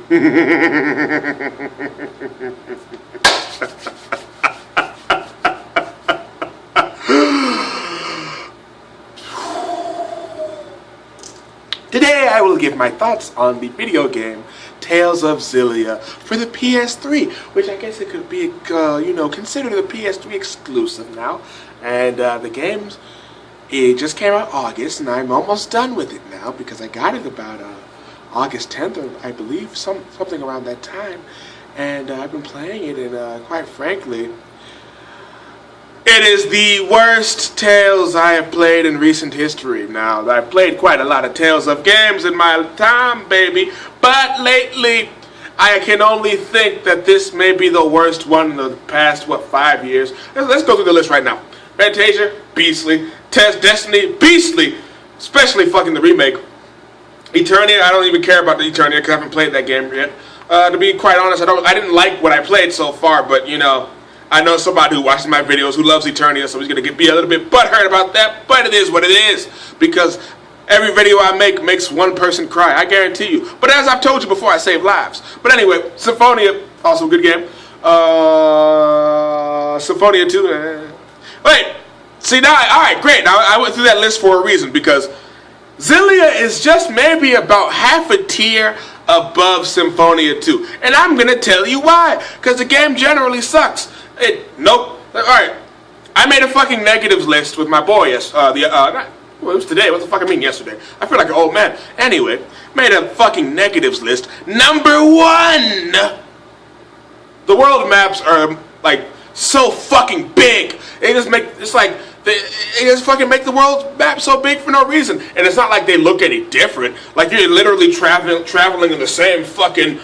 Today I will give my thoughts on the video game Tales of Xillia for the PS3, which I guess it could be, considered a PS3 exclusive now. And the game's, it just came out August, and I'm almost done with it now because I got it about August 10th, or I believe, something around that time. And I've been playing it, and quite frankly, it is the worst Tales I have played in recent history. Now, I've played quite a lot of Tales of games in my time, baby, but lately, I can only think that this may be the worst one in the past, 5 years. Let's go through the list right now. Fantasia, beastly. Destiny, beastly. Especially fucking the remake. Eternia, I don't even care about the Eternia because I haven't played that game yet. To be quite honest, I didn't like what I played so far, but I know somebody who watches my videos who loves Eternia, so he's going to be a little bit butthurt about that, but it is what it is, because every video I make makes one person cry, I guarantee you. But as I've told you before, I save lives. But anyway, Symphonia, also a good game. Symphonia 2, wait, see now, alright, great, now I went through that list for a reason, because Xillia is just maybe about half a tier above Symphonia 2, and I'm going to tell you why, because the game generally sucks. Nope. Alright. I made a fucking negatives list with my boy it was today. What the fuck I mean yesterday? I feel like an old man. Anyway, made a fucking negatives list. Number 1! The world maps are, like, so fucking big. They just fucking make the world map so big for no reason. And it's not like they look any different. Like, you're literally traveling in the same fucking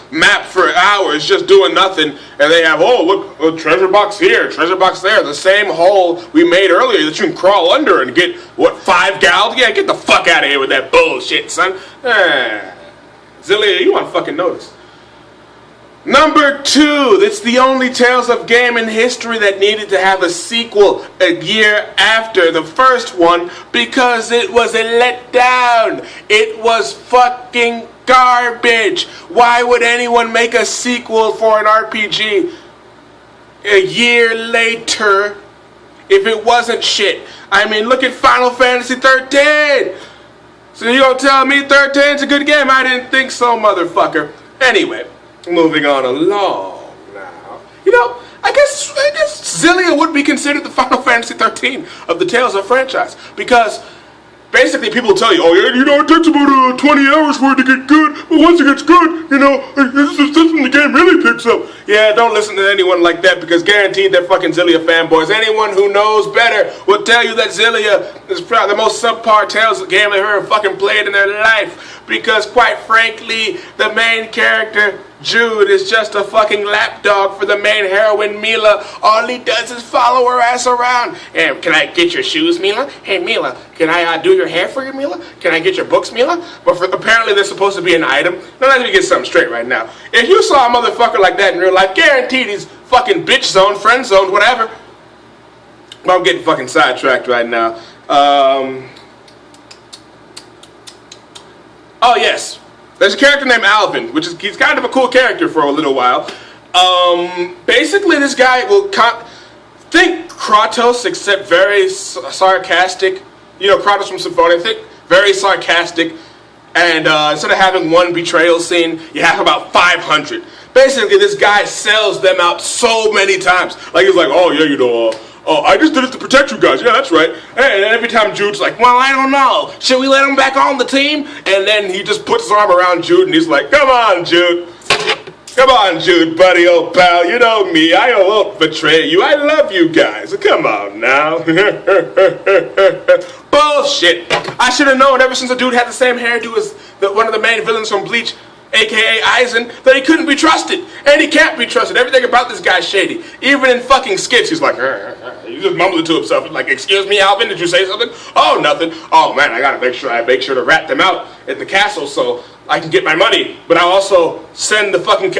map for hours, just doing nothing, and they have, oh, look, a treasure box here, treasure box there, the same hole we made earlier that you can crawl under and get, 5 gals? Yeah, get the fuck out of here with that bullshit, son. Xillia, you want fucking notice. Number 2, it's the only Tales of game in history that needed to have a sequel a year after the first one because it was a letdown. It was fucking garbage. Why would anyone make a sequel for an RPG a year later if it wasn't shit? I mean, look at Final Fantasy 13. So you gonna tell me 13's a good game? I didn't think so, motherfucker. Anyway, moving on along now. I guess Xillia would be considered the Final Fantasy 13 of the Tales of franchise because basically, people tell you, oh yeah, it takes about 20 hours for it to get good, but once it gets good, this is when the game really picks up. Yeah, don't listen to anyone like that, because guaranteed they're fucking Xillia fanboys. Anyone who knows better will tell you that Xillia is probably the most subpar Tales game they've ever fucking played in their life, because quite frankly, the main character, Jude, is just a fucking lapdog for the main heroine, Mila. All he does is follow her ass around. Hey, can I get your shoes, Mila? Hey, Mila, can I do your hair for you, Mila? Can I get your books, Mila? But apparently they're supposed to be an item. Now let me get something straight right now. If you saw a motherfucker like that in real life, guaranteed he's fucking bitch zoned, friend zoned, whatever. But I'm getting fucking sidetracked right now. Oh yes. There's a character named Alvin, he's kind of a cool character for a little while. Basically, this guy will think Kratos, except very sarcastic. Kratos from Symphonia. Think very sarcastic, and instead of having one betrayal scene, you have about 500. Basically, this guy sells them out so many times. Like he's like, oh yeah, I just did it to protect you guys. Yeah, that's right. And every time Jude's like, well, I don't know. Should we let him back on the team? And then he just puts his arm around Jude and he's like, come on, Jude. Come on, Jude, buddy, old pal. You know me. I won't betray you. I love you guys. Come on now. Bullshit. I should have known ever since the dude had the same hairdo as one of the main villains from Bleach, a.k.a. Aizen, that he couldn't be trusted. And he can't be trusted. Everything about this guy's shady. Even in fucking skits, he's like, he just mumbled to himself. He's like, excuse me, Alvin, did you say something? Oh, nothing. Oh, man, I gotta make sure to rat them out at the castle so I can get my money. But I also send the fucking,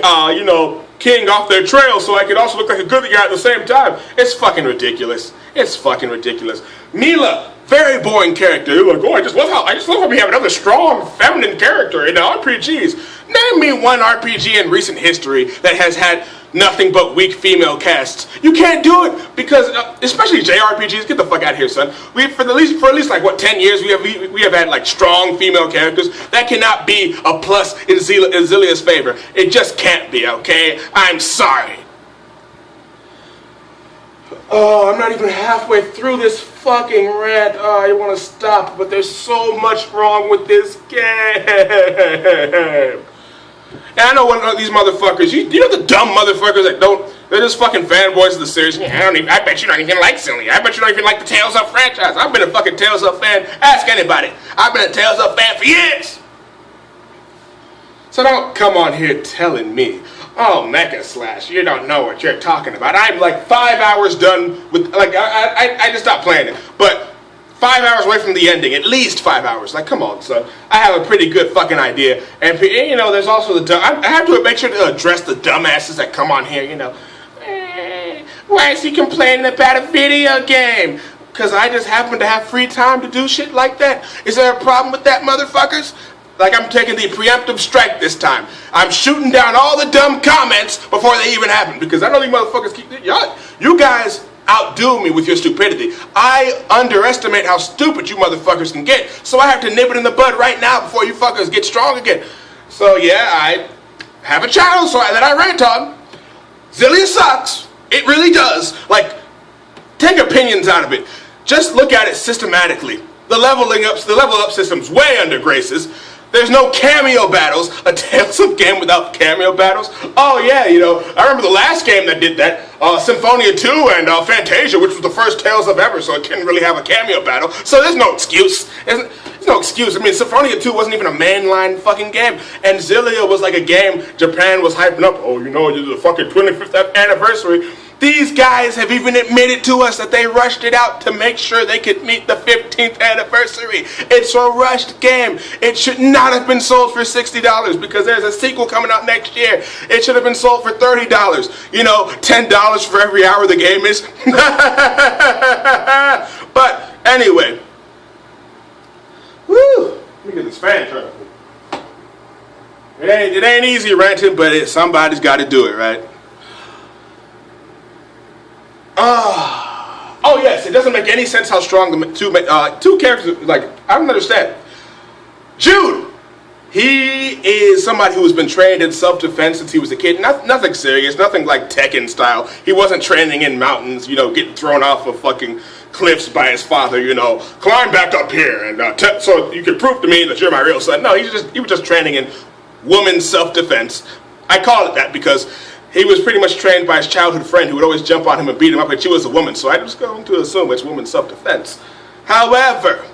king off their trail so I can also look like a good guy at the same time. It's fucking ridiculous. It's fucking ridiculous. Mila, Very boring character. You're like, oh, I just love how we have another strong feminine character in RPGs. Name me one RPG in recent history that has had nothing but weak female casts. You can't do it because, especially JRPGs. Get the fuck out of here, son. For at least like what 10 years we have had like strong female characters. That cannot be a plus in Xillia's favor. It just can't be. Okay, I'm sorry. Oh, I'm not even halfway through this fucking rant. Oh, I want to stop, but there's so much wrong with this game. And I know one of these motherfuckers, you know the dumb motherfuckers that they're just fucking fanboys of the series. I bet you don't even like Xillia. I bet you don't even like the Tales of franchise. I've been a fucking Tales of fan. Ask anybody. I've been a Tales of fan for years. So don't come on here telling me, oh, Mecha Slash, you don't know what you're talking about. I'm like 5 hours done with, like, I just stopped playing it. But 5 hours away from the ending, at least 5 hours. Like, come on, son. I have a pretty good fucking idea. And, you know, there's also the dumb, I have to make sure to address the dumbasses that come on here, you know. Why is he complaining about a video game? Because I just happen to have free time to do shit like that. Is there a problem with that, motherfuckers? Like, I'm taking the preemptive strike this time. I'm shooting down all the dumb comments before they even happen. Because I know these motherfuckers you guys outdo me with your stupidity. I underestimate how stupid you motherfuckers can get. So I have to nip it in the bud right now before you fuckers get strong again. So yeah, I have a channel that I rant on. Xillia sucks. It really does. Like, take opinions out of it. Just look at it systematically. The level up system's way under Grace's. There's no cameo battles. A Tales of game without cameo battles? Oh yeah, you know, I remember the last game that did that, Symphonia 2 and Fantasia, which was the first Tales of ever, so it couldn't really have a cameo battle. So there's no excuse. There's no excuse. I mean, Symphonia 2 wasn't even a mainline fucking game, and Xillia was like a game Japan was hyping up. Oh, you know, it's the fucking 25th anniversary. These guys have even admitted to us that they rushed it out to make sure they could meet the 15th anniversary. It's a rushed game. It should not have been sold for $60 because there's a sequel coming out next year. It should have been sold for $30. You know, $10 for every hour the game is. But anyway. Woo! Let me get this fan turned up. It ain't easy ranting, but somebody's got to do it, right? Oh yes, it doesn't make any sense how strong the two characters, like, I don't understand. Jude, he is somebody who has been trained in self-defense since he was a kid. Nothing serious, nothing like Tekken style. He wasn't training in mountains, you know, getting thrown off of fucking cliffs by his father, you know, climb back up here and so you can prove to me that you're my real son. No, he was just training in woman's self-defense. I call it that because he was pretty much trained by his childhood friend who would always jump on him and beat him up, and she was a woman, so I'm just going to assume it's woman's self-defense. However,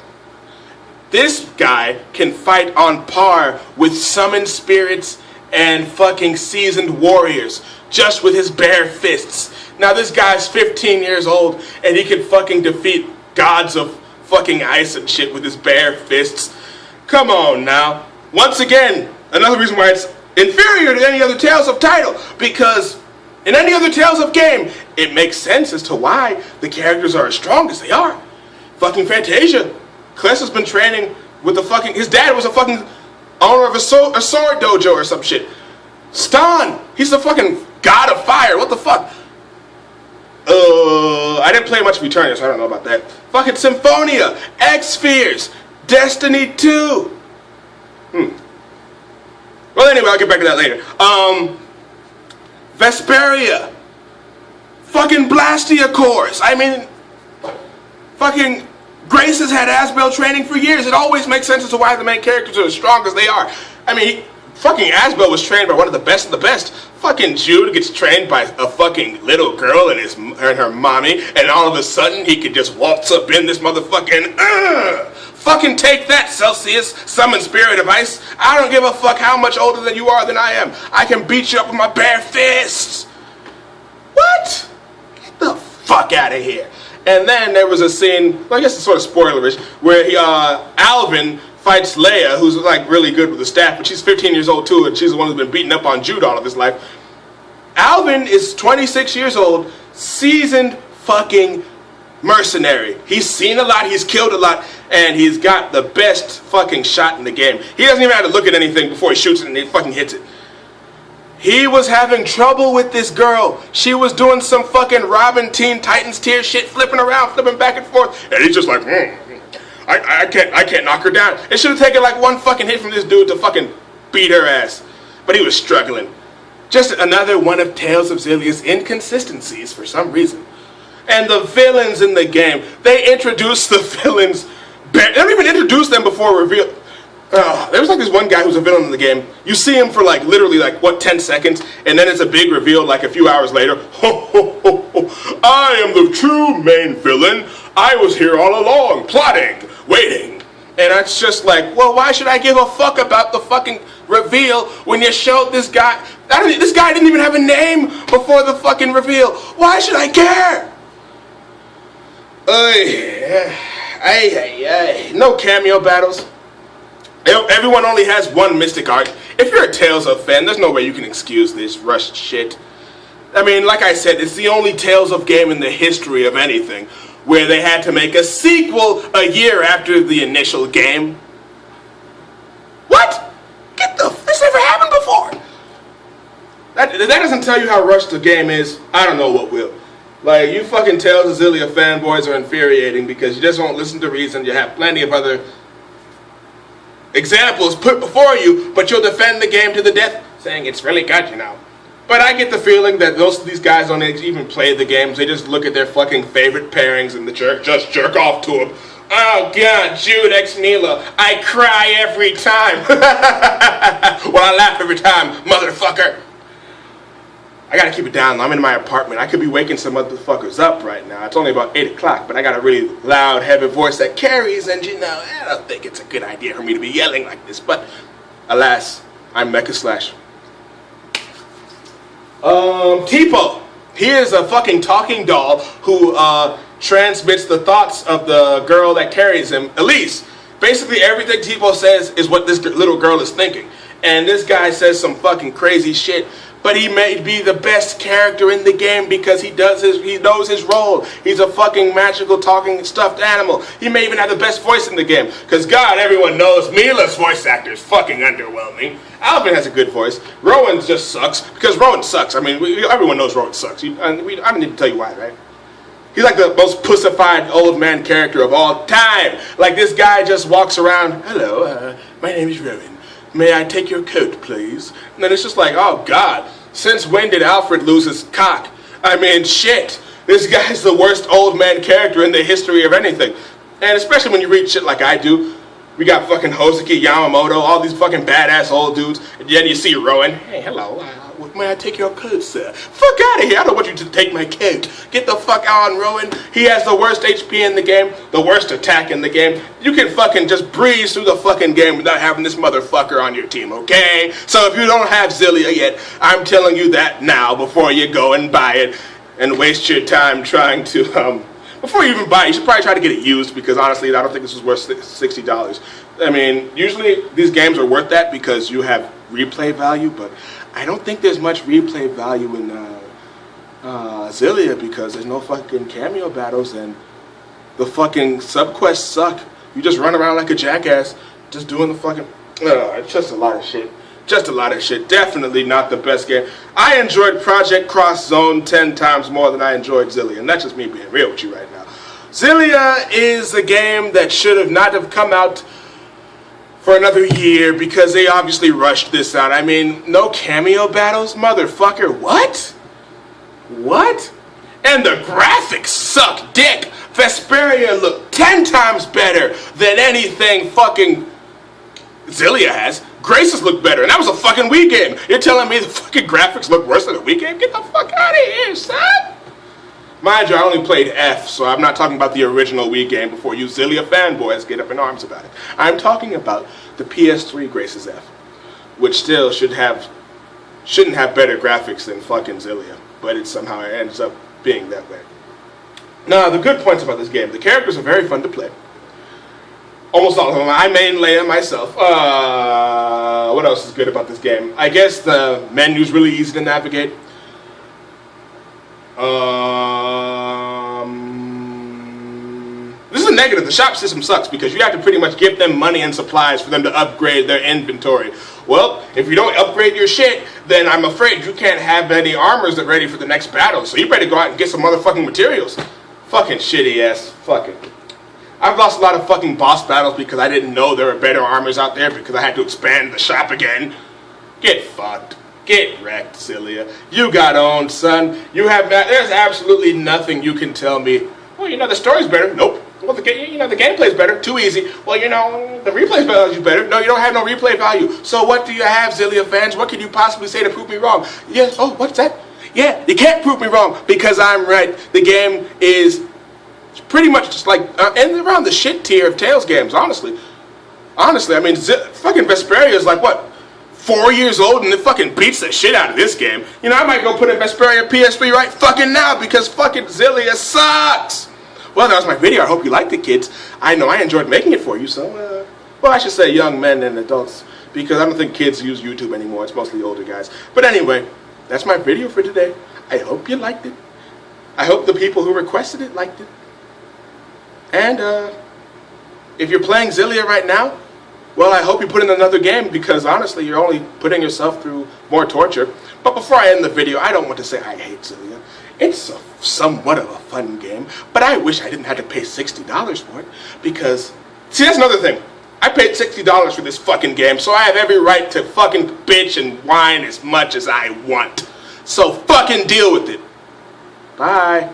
this guy can fight on par with summoned spirits and fucking seasoned warriors just with his bare fists. Now this guy's 15 years old and he can fucking defeat gods of fucking ice and shit with his bare fists. Come on now. Once again, another reason why it's inferior to any other Tales of title, because in any other Tales of game, it makes sense as to why the characters are as strong as they are. Fucking Fantasia, Kless has been training with the fucking, his dad was a fucking owner of a sword dojo or some shit. Stan, he's the fucking god of fire, what the fuck? I didn't play much of Eternia, so I don't know about that. Fucking Symphonia, X-Spheres, Destiny 2. Well, anyway, I'll get back to that later. Vesperia. Fucking Blastia Cores. I mean, fucking Grace has had Asbel training for years. It always makes sense as to why the main characters are as strong as they are. I mean, fucking Asbel was trained by one of the best of the best. Fucking Jude gets trained by a fucking little girl and her mommy, and all of a sudden he could just waltz up in this motherfucking, fucking take that, Celsius, summon spirit of ice. I don't give a fuck how much older than you are than I am. I can beat you up with my bare fists. What? Get the fuck out of here. And then there was a scene, well, I guess it's sort of spoilerish, where Alvin fights Leia, who's like really good with the staff, but she's 15 years old too, and she's the one who's been beating up on Jude all of his life. Alvin is 26 years old, seasoned fucking mercenary. He's seen a lot, he's killed a lot, and he's got the best fucking shot in the game. He doesn't even have to look at anything before he shoots it and he fucking hits it. He was having trouble with this girl. She was doing some fucking Robin Teen Titans tier shit, flipping around, flipping back and forth, and he's just like, I can't knock her down. It should have taken like one fucking hit from this dude to fucking beat her ass. But he was struggling. Just another one of Tales of Xillia's inconsistencies for some reason. And the villains in the game, they introduce the villains. They don't even introduce them before reveal. There was like this one guy who's a villain in the game. You see him for like literally like what 10 seconds, and then it's a big reveal like a few hours later. Ho, ho, ho, ho. I am the true main villain. I was here all along, plotting, waiting. And it's just like, well, why should I give a fuck about the fucking reveal when you showed this guy? This guy didn't even have a name before the fucking reveal. Why should I care? No cameo battles. Everyone only has one mystic arc. If you're a Tales of fan, there's no way you can excuse this rushed shit. I mean, like I said, it's the only Tales of game in the history of anything where they had to make a sequel a year after the initial game. What? This never happened before. That doesn't tell you how rushed the game is. I don't know what will. Like, you fucking Tales of Xillia fanboys are infuriating because you just won't listen to reason. You have plenty of other examples put before you, but you'll defend the game to the death, saying it's really good, you know. But I get the feeling that most of these guys don't even play the games. They just look at their fucking favorite pairings and just jerk off to them. Oh god, Jude x Mila, I cry every time. Well, I laugh every time, motherfucker. I gotta keep it down. I'm in my apartment. I could be waking some motherfuckers up right now. It's only about 8 o'clock, but I got a really loud, heavy voice that carries, and you know, I don't think it's a good idea for me to be yelling like this, but alas, I'm Mecha Slash. Tipo. He is a fucking talking doll who transmits the thoughts of the girl that carries him, Elise. Basically, everything Tipo says is what this little girl is thinking. And this guy says some fucking crazy shit, but he may be the best character in the game because he knows his role. He's a fucking magical talking stuffed animal. He may even have the best voice in the game. Because God, everyone knows Mila's voice actor is fucking underwhelming. Alvin has a good voice. Rowan just sucks because Rowan sucks. I mean, everyone knows Rowan sucks. I don't need to tell you why, right? He's like the most pussified old man character of all time. Like this guy just walks around, hello, my name is Rowan. May I take your coat, please? And then it's just like, oh God, since when did Alfred lose his cock? I mean, shit. This guy's the worst old man character in the history of anything. And especially when you read shit like I do. We got fucking Hozuki, Yamamoto, all these fucking badass old dudes. And then you see Rowan. Hey, hello. May I take your coat, sir? Fuck out of here. I don't want you to take my coat. Get the fuck on, Rowan. He has the worst HP in the game, the worst attack in the game. You can fucking just breeze through the fucking game without having this motherfucker on your team, okay? So if you don't have Xillia yet, I'm telling you that now before you go and buy it and waste your time trying to, before you even buy it, you should probably try to get it used because honestly, I don't think this is worth $60. I mean, usually these games are worth that because you have replay value, but I don't think there's much replay value in Xillia because there's no fucking cameo battles and the fucking subquests suck. You just run around like a jackass just doing the fucking... it's just a lot of shit. Just a lot of shit. Definitely not the best game. I enjoyed Project Cross Zone 10 times more than I enjoyed Xillia, and that's just me being real with you right now. Xillia is a game that should have not have come out for another year because they obviously rushed this out. I mean, no cameo battles? Motherfucker, what? What? And the graphics suck dick. Vesperia looked 10 times better than anything fucking Xillia has. Graces look better, and that was a fucking Wii game. You're telling me the fucking graphics look worse than a Wii game? Get the fuck out of here, son! Mind you, I only played F, so I'm not talking about the original Wii game before you Xillia fanboys get up in arms about it. I'm talking about the PS3 Graces F, which still shouldn't have better graphics than fucking Xillia, but it somehow ends up being that way. Now, the good points about this game, the characters are very fun to play. Almost all of them. I main Leia myself. What else is good about this game? I guess the menu's really easy to navigate. negative. The shop system sucks because you have to pretty much give them money and supplies for them to upgrade their inventory. Well, if you don't upgrade your shit, then I'm afraid you can't have any armors that are ready for the next battle. So you better go out and get some motherfucking materials. Fucking shitty ass. Fucking. I've lost a lot of fucking boss battles because I didn't know there were better armors out there because I had to expand the shop again. Get fucked. Get wrecked, Xillia. You got owned, son. You have that. There's absolutely nothing you can tell me. Well, you know, the story's better. Nope. Well, the gameplay's better. Too easy. Well, you know, the replay value's better. No, you don't have no replay value. So what do you have, Xillia fans? What can you possibly say to prove me wrong? Yes. Oh, what's that? Yeah, you can't prove me wrong because I'm right. The game is pretty much just like and around the shit tier of Tales games, honestly. Honestly, I mean, fucking Vesperia is like, what, 4 years old and it fucking beats the shit out of this game. You know, I might go put in Vesperia PS3 right fucking now because fucking Xillia sucks. Well, that was my video. I hope you liked it, kids. I know I enjoyed making it for you, so, well, I should say young men and adults because I don't think kids use YouTube anymore. It's mostly older guys. But anyway, that's my video for today. I hope you liked it. I hope the people who requested it liked it. And, if you're playing Xillia right now, well, I hope you put in another game because, honestly, you're only putting yourself through more torture. But before I end the video, I don't want to say I hate Xillia. It's somewhat of a fun game, but I wish I didn't have to pay $60 for it because, see, that's another thing. I paid $60 for this fucking game, so I have every right to fucking bitch and whine as much as I want. So fucking deal with it. Bye.